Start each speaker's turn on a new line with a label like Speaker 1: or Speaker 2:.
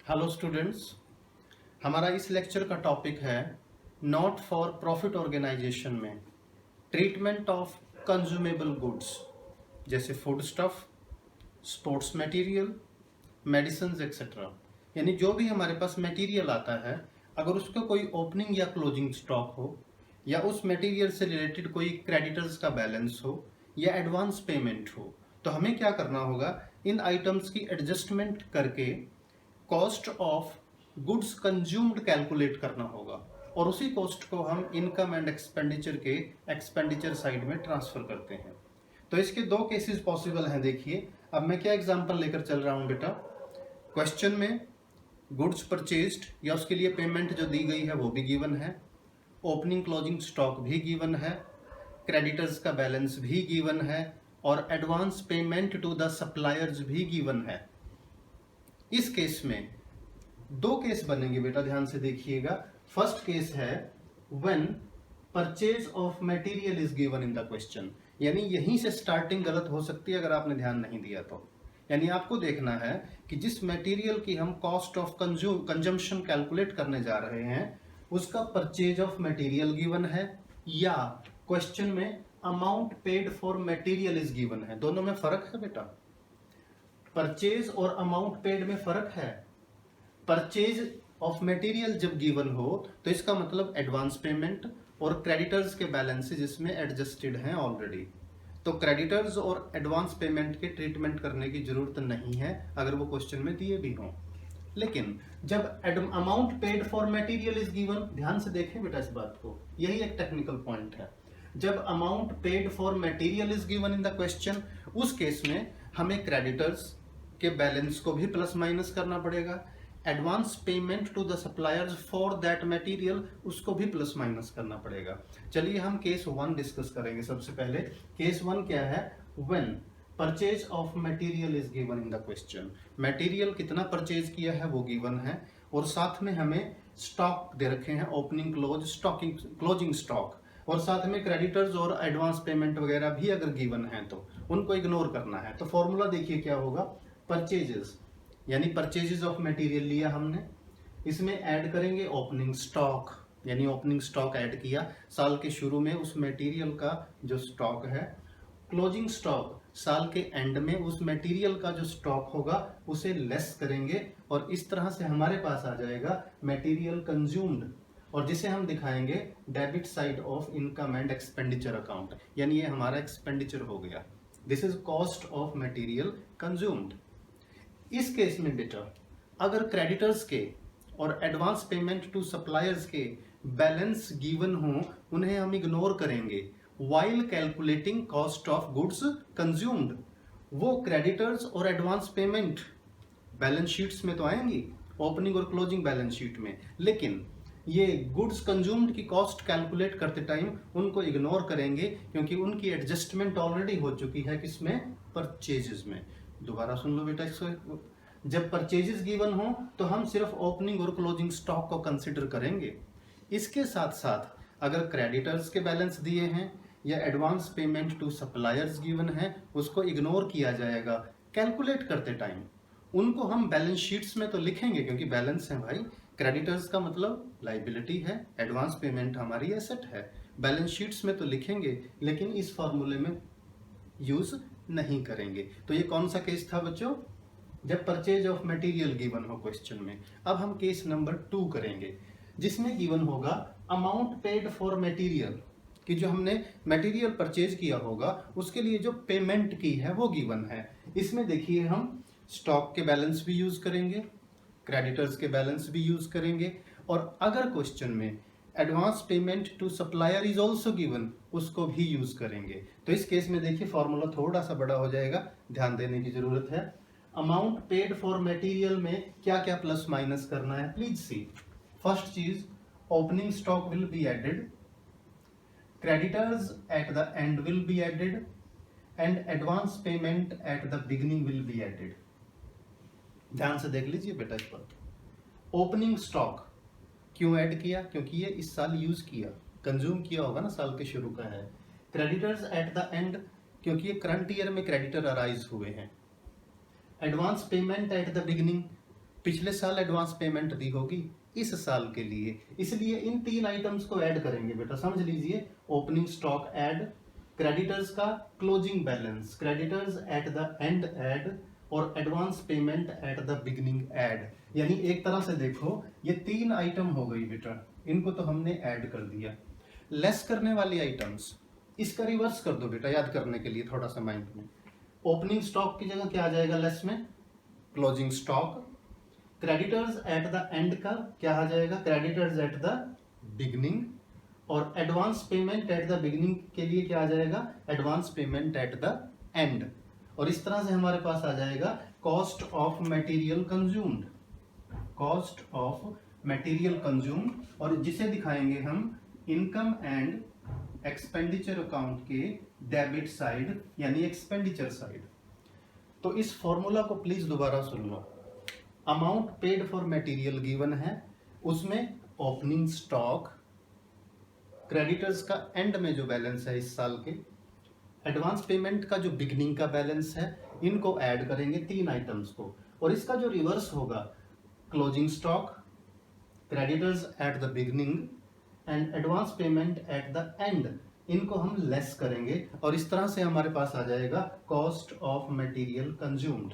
Speaker 1: Hello students, हमारा इस lecture का टॉपिक है नॉट फॉर प्रॉफिट ऑर्गेनाइजेशन में ट्रीटमेंट ऑफ कंज्यूमेबल गुड्स जैसे food stuff, sports material, medicine etcetera. यानी जो भी हमारे पास मटेरियल आता है, अगर उसका कोई ओपनिंग या क्लोजिंग स्टॉक हो या उस मटेरियल से रिलेटेड कोई क्रेडिटर्स का बैलेंस हो या एडवांस पेमेंट हो, तो हमें क्या करना होगा, इन आइटम्स की एडजस्टमेंट करके cost of goods consumed calculate करना होगा और उसी कॉस्ट को हम इनकम एंड एक्सपेंडिचर के एक्सपेंडिचर साइड में ट्रांसफर करते हैं। तो इसके दो केसेस पॉसिबल हैं। देखिए, अब मैं क्या एग्जांपल लेकर चल रहा हूं बेटा। क्वेश्चन में गुड्स परचेज्ड या उसके लिए पेमेंट जो दी गई है वो भी गिवन है, ओपनिंग क्लोजिंग स्टॉक भी गिवन है, क्रेडिटर्स का बैलेंस भी गिवन है और advance payment to the suppliers भी गिवन है। इस केस में दो केस बनेंगे बेटा, ध्यान से देखिएगा। फर्स्ट केस है when purchase of material is given in the question, यानी यहीं से स्टार्टिंग गलत हो सकती है अगर आपने ध्यान नहीं दिया तो। यानी आपको देखना है कि जिस मटेरियल की हम कॉस्ट ऑफ कंजम्पशन कैलकुलेट करने जा रहे हैं उसका परचेज ऑफ मटेरियल गिवन है या क्वेश्चन में amount paid for material is given है। दोनों में फर्क है बेटा, परचेज और अमाउंट पेड में फर्क है। परचेज ऑफ मटेरियल जब गिवन हो तो इसका मतलब एडवांस पेमेंट और क्रेडिटर्स के बैलेंसेज इसमें एडजस्टेड हैं ऑलरेडी, तो क्रेडिटर्स और एडवांस पेमेंट के ट्रीटमेंट करने की जरूरत नहीं है अगर वो क्वेश्चन में दिए भी हों। लेकिन जब amount paid for material is given, ध्यान से देखें बेटा इस बात को, यही एक टेक्निकल पॉइंट है। जब amount paid for material is given in the question, उस केस में हमें क्रेडिटर्स के बैलेंस को भी प्लस माइनस करना पड़ेगा, advance payment to the suppliers for that material उसको भी प्लस माइनस करना पड़ेगा। चलिए हम केस 1 डिस्कस करेंगे। सबसे पहले केस 1 क्या है, when purchase of material is given in the question. Material कितना परचेज किया है वो गिवन है और साथ में हमें स्टॉक दे रखे हैं, opening close stocking closing stock, और साथ में क्रेडिटर्स और एडवांस पेमेंट वगैरह भी अगर गिवन है तो उनको इग्नोर करना है। तो फॉर्मूला देखिए क्या होगा, परचेजेस यानी परचेजेस ऑफ मटेरियल लिया हमने, इसमें ऐड करेंगे ओपनिंग स्टॉक, यानी ओपनिंग स्टॉक ऐड किया साल के शुरू में उस मटेरियल का जो स्टॉक है, क्लोजिंग स्टॉक साल के एंड में उस मटेरियल का जो स्टॉक होगा उसे लेस करेंगे और इस तरह से हमारे पास आ जाएगा मटेरियल कंज्यूम्ड, और जिसे हम दिखाएंगे debit side of income and expenditure account, यानी ये हमारा एक्सपेंडिचर हो गया। This is cost of material consumed. इस केस में बेटा अगर क्रेडिटर्स के और एडवांस पेमेंट टू सप्लायर्स के बैलेंस गिवन हो, उन्हें हम इग्नोर करेंगे while calculating cost of goods consumed. वो क्रेडिटर्स और एडवांस पेमेंट बैलेंस शीट्स में तो आएंगी, ओपनिंग और क्लोजिंग बैलेंस शीट में, लेकिन ये गुड्स कंज्यूम्ड की कॉस्ट कैलकुलेट करते टाइम उनको इग्नोर करेंगे क्योंकि उनकी एडजस्टमेंट ऑलरेडी हो चुकी है किसमें, परचेजेस में। दोबारा सुन लो बेटा इसको, जब परचेजेस गिवन हो तो हम सिर्फ ओपनिंग और क्लोजिंग स्टॉक को कंसिडर करेंगे। इसके साथ साथ अगर क्रेडिटर्स के बैलेंस दिए हैं या advance payment to suppliers given है उसको इग्नोर किया जाएगा कैलकुलेट करते टाइम। उनको हम बैलेंस शीट्स में तो लिखेंगे क्योंकि बैलेंस है भाई, क्रेडिटर्स का मतलब लाइबिलिटी है, एडवांस पेमेंट हमारी एसेट है, बैलेंस शीट्स में तो लिखेंगे, लेकिन इस फॉर्मूले में यूज नहीं करेंगे। तो ये कौन सा केस था बच्चों, जब परचेज ऑफ मटेरियल गिवन हो क्वेश्चन में। अब हम केस नंबर 2 करेंगे जिसमें गिवन होगा अमाउंट पेड फॉर मटेरियल, कि जो हमने मटेरियल परचेज किया होगा उसके लिए जो पेमेंट की है वो गिवन है। इसमें देखिए हम स्टॉक के बैलेंस भी यूज करेंगे, क्रेडिटर्स के बैलेंस भी यूज करेंगे, और अगर क्वेश्चन में advance payment to supplier is also given उसको भी यूज करेंगे। तो इस केस में देखिए फॉर्मूला थोड़ा सा बड़ा हो जाएगा, ध्यान देने की जरूरत है। अमाउंट पेड फॉर मटेरियल में क्या क्या प्लस माइनस करना है प्लीज सी। फर्स्ट चीज, opening stock will be added, creditors at the end will be added and advance payment at the beginning will be added. ध्यान से देख लीजिए बेटा इस पर। ओपनिंग स्टॉक क्यों ऐड किया, क्योंकि ये इस साल यूज किया, कंज्यूम किया होगा ना, साल के शुरू का है। क्रेडिटर्स एट द एंड क्योंकि ये करंट ईयर में क्रेडिटर अराइज हुए हैं। Advance payment at the beginning पिछले साल एडवांस पेमेंट दी होगी इस साल के लिए, इसलिए इन 3 आइटम्स को ऐड करेंगे बेटा। समझ लीजिए, ओपनिंग स्टॉक ऐड, क्रेडिटर्स का closing balance, creditors at the end add, और advance payment at the beginning add. यानी एक तरह से देखो, ये 3 आइटम हो गई बेटा, इनको तो हमने ऐड कर दिया। लेस करने वाली आइटम्स, इसका रिवर्स कर दो बेटा, याद करने के लिए थोड़ा सा माइंड में। ओपनिंग स्टॉक की जगह क्या आ जाएगा लेस में? Closing stock. Creditors at the end का क्या आ जाएगा? Creditors at the beginning. और advance payment at the beginning के लिए क्या आ जाएगा? Advance payment at the end. और इस तरह से हमारे पास आ जाएगा cost of material consumed, cost of material consumed, और जिसे दिखाएंगे हम इनकम एंड एक्सपेंडिचर अकाउंट के डेबिट साइड, यानी एक्सपेंडिचर साइड। तो इस फॉर्मूला को प्लीज दोबारा सुन लो। Amount paid for material given है, उसमें ओपनिंग स्टॉक, क्रेडिटर्स का एंड में जो बैलेंस है इस साल के, एडवांस पेमेंट का जो बिगनिंग का बैलेंस है, इनको ऐड करेंगे 3 आइटम्स को। और इसका जो रिवर्स होगा, closing stock, creditors at the beginning and advance payment at the and, इनको हम लेस करेंगे। और इस तरह से हमारे पास आ जाएगा कॉस्ट ऑफ मटेरियल कंज्यूम्ड।